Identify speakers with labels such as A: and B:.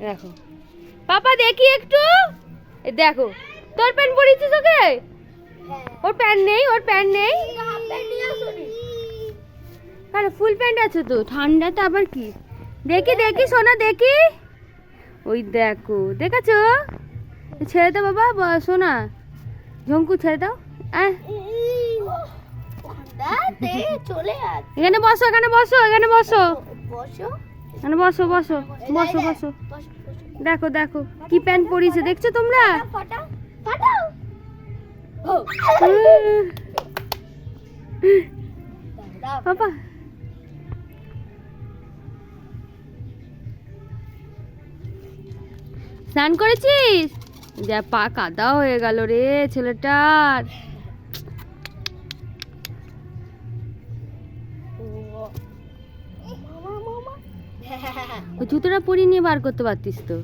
A: দেখো পাপা দেখি একটু, দেখো তোর প্যান্ট পরিয়েছিস ওকে? ওর প্যান্ট নেই, ওর প্যান্ট নেই। আরে ফুল প্যান্ট আছে তো, ঠান্ডাতে আবার কি। দেখি দেখি সোনা দেখি, ওই দেখো দেখেছো? ছেড়ে দাও বাবা, সোনা ঝঙ্কু ছেড়ে দাও। এখানে বসো, এখানে বসো, এখানে বসো, এখানে বসো বসো বসো বসো। দেখো দেখো কি প্যান্ট পরিয়েছে দেখছো তোমরা? বাবা স্নান করেছিস? যা পা কাদা হয়ে গেল রে ছেলেটার। জুতোটা পরিয়ে নিয়ে বার করতে পারতিস তো।